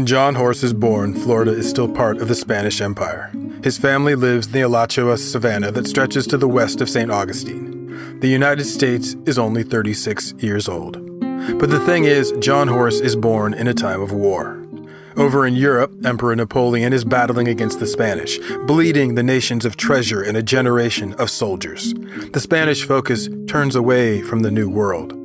John Horse is born, Florida is still part of the Spanish Empire. His family lives in the Alachua savanna that stretches to the west of St. Augustine. The United States is only 36 years old. But the thing is, John Horse is born in a time of war. Over in Europe, Emperor Napoleon is battling against the Spanish, bleeding the nations of treasure and a generation of soldiers. The Spanish focus turns away from the New World.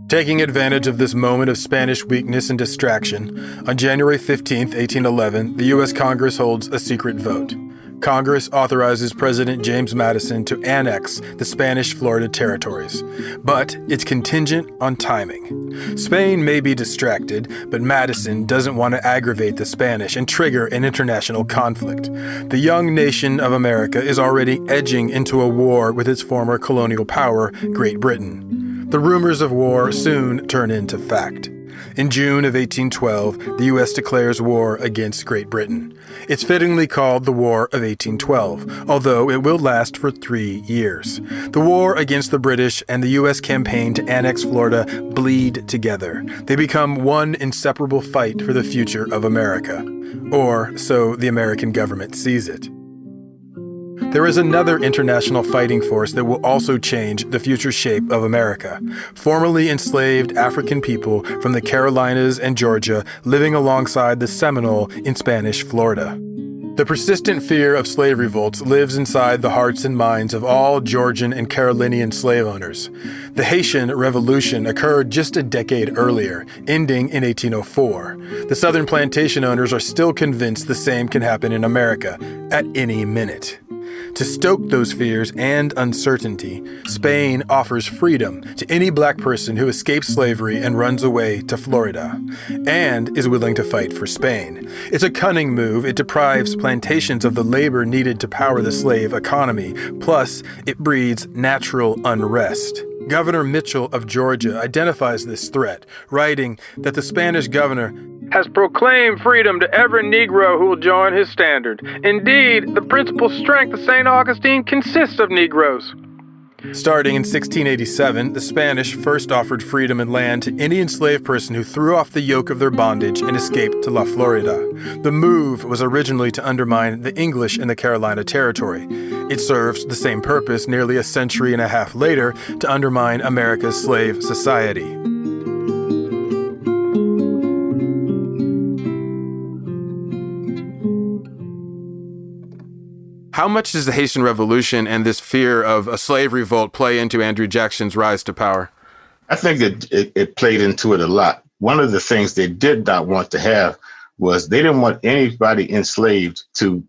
Taking advantage of this moment of Spanish weakness and distraction, on January 15, 1811, the U.S. Congress holds a secret vote. Congress authorizes President James Madison to annex the Spanish Florida territories, but it's contingent on timing. Spain may be distracted, but Madison doesn't want to aggravate the Spanish and trigger an international conflict. The young nation of America is already edging into a war with its former colonial power, Great Britain. The rumors of war soon turn into fact. In June of 1812, the U.S. declares war against Great Britain. It's fittingly called the War of 1812, although it will last for 3 years. The war against the British and the U.S. campaign to annex Florida bleed together. They become one inseparable fight for the future of America. Or so the American government sees it. There is another international fighting force that will also change the future shape of America. Formerly enslaved African people from the Carolinas and Georgia living alongside the Seminole in Spanish Florida. The persistent fear of slave revolts lives inside the hearts and minds of all Georgian and Carolinian slave owners. The Haitian Revolution occurred just a decade earlier, ending in 1804. The Southern plantation owners are still convinced the same can happen in America at any minute. To stoke those fears and uncertainty, Spain offers freedom to any black person who escapes slavery and runs away to Florida, and is willing to fight for Spain. It's a cunning move. It deprives plantations of the labor needed to power the slave economy, plus it breeds natural unrest. Governor Mitchell of Georgia identifies this threat, writing that the Spanish governor has proclaimed freedom to every Negro who will join his standard. Indeed, the principal strength of St. Augustine consists of Negroes. Starting in 1687, the Spanish first offered freedom and land to any enslaved person who threw off the yoke of their bondage and escaped to La Florida. The move was originally to undermine the English in the Carolina Territory. It serves the same purpose nearly a century and a half later to undermine America's slave society. How much does the Haitian Revolution and this fear of a slave revolt play into Andrew Jackson's rise to power? I think it played into it a lot. One of the things they did not want to have was they didn't want anybody enslaved to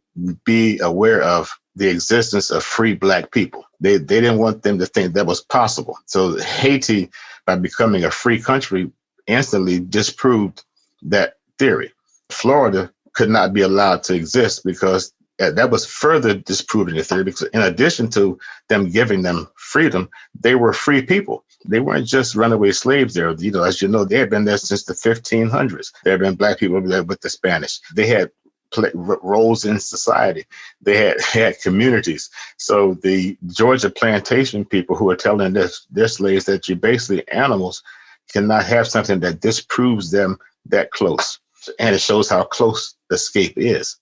be aware of the existence of free black people. They didn't want them to think that was possible. So Haiti, by becoming a free country, instantly disproved that theory. Florida could not be allowed to exist because that was further disproving the theory, because in addition to them giving them freedom, they were free people. They weren't just runaway slaves there. As you know, they had been there since the 1500s. There had been black people there with the Spanish. They had roles in society. They had communities. So the Georgia plantation people who were telling their slaves that you're basically animals cannot have something that disproves them that close. And it shows how close escape is.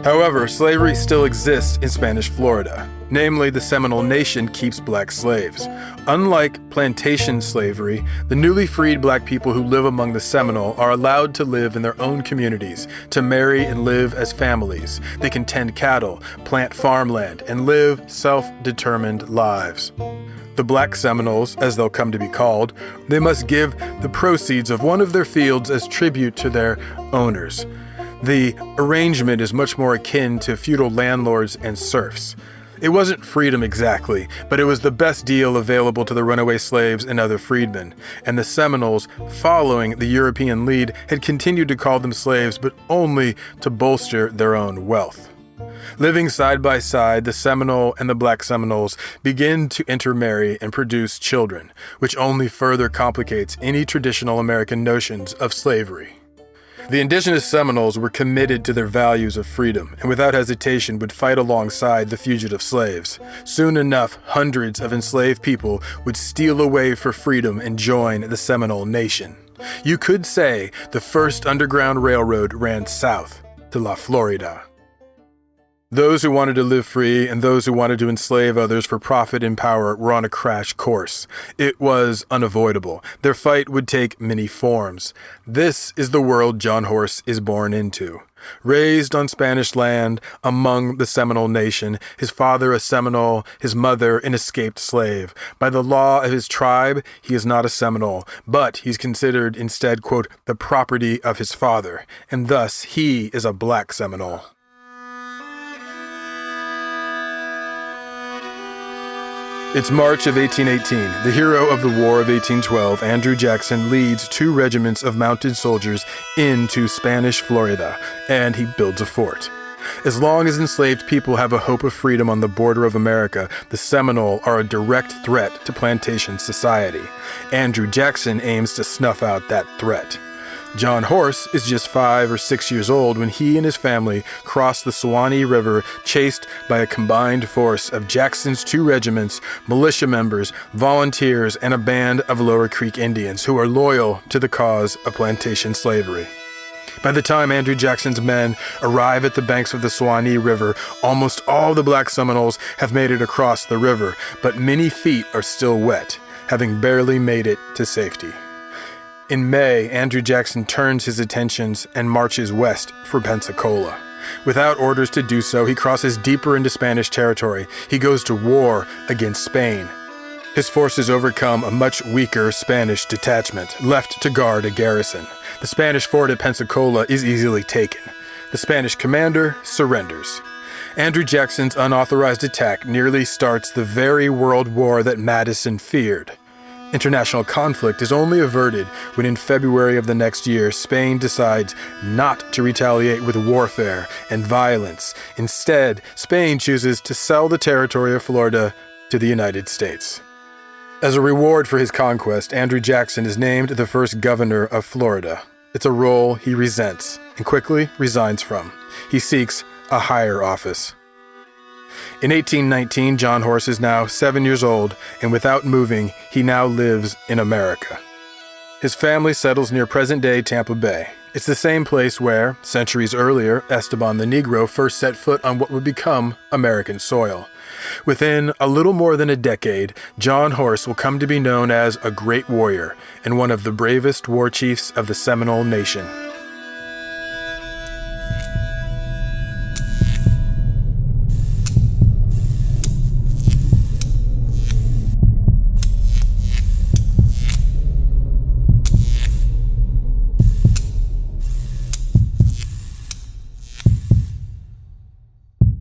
However, slavery still exists in Spanish Florida. Namely, the Seminole Nation keeps black slaves. Unlike plantation slavery, the newly freed black people who live among the Seminole are allowed to live in their own communities, to marry and live as families. They can tend cattle, plant farmland, and live self-determined lives. The Black Seminoles, as they'll come to be called, they must give the proceeds of one of their fields as tribute to their owners. The arrangement is much more akin to feudal landlords and serfs. It wasn't freedom exactly, but it was the best deal available to the runaway slaves and other freedmen. And the Seminoles, following the European lead, had continued to call them slaves, but only to bolster their own wealth. Living side by side, the Seminole and the Black Seminoles begin to intermarry and produce children, which only further complicates any traditional American notions of slavery. The Indigenous Seminoles were committed to their values of freedom and without hesitation would fight alongside the fugitive slaves. Soon enough, hundreds of enslaved people would steal away for freedom and join the Seminole Nation. You could say the first underground railroad ran south to La Florida. Those who wanted to live free and those who wanted to enslave others for profit and power were on a crash course. It was unavoidable. Their fight would take many forms. This is the world John Horse is born into. Raised on Spanish land among the Seminole Nation, his father a Seminole, his mother an escaped slave. By the law of his tribe, he is not a Seminole, but he's considered instead, quote, the property of his father, and thus he is a Black Seminole. It's March of 1818. The hero of the War of 1812, Andrew Jackson, leads 2 regiments of mounted soldiers into Spanish Florida, and he builds a fort. As long as enslaved people have a hope of freedom on the border of America, the Seminole are a direct threat to plantation society. Andrew Jackson aims to snuff out that threat. John Horse is just 5 or 6 years old when he and his family cross the Suwannee River, chased by a combined force of Jackson's 2 regiments, militia members, volunteers, and a band of Lower Creek Indians who are loyal to the cause of plantation slavery. By the time Andrew Jackson's men arrive at the banks of the Suwannee River, almost all the Black Seminoles have made it across the river, but many feet are still wet, having barely made it to safety. In May, Andrew Jackson turns his attentions and marches west for Pensacola. Without orders to do so, he crosses deeper into Spanish territory. He goes to war against Spain. His forces overcome a much weaker Spanish detachment, left to guard a garrison. The Spanish fort at Pensacola is easily taken. The Spanish commander surrenders. Andrew Jackson's unauthorized attack nearly starts the very world war that Madison feared. International conflict is only averted when in February of the next year, Spain decides not to retaliate with warfare and violence. Instead, Spain chooses to sell the territory of Florida to the United States. As a reward for his conquest, Andrew Jackson is named the first governor of Florida. It's a role he resents and quickly resigns from. He seeks a higher office. In 1819, John Horse is now 7 years old, and without moving, he now lives in America. His family settles near present-day Tampa Bay. It's the same place where, centuries earlier, Esteban the Negro first set foot on what would become American soil. Within a little more than a decade, John Horse will come to be known as a great warrior and one of the bravest war chiefs of the Seminole Nation.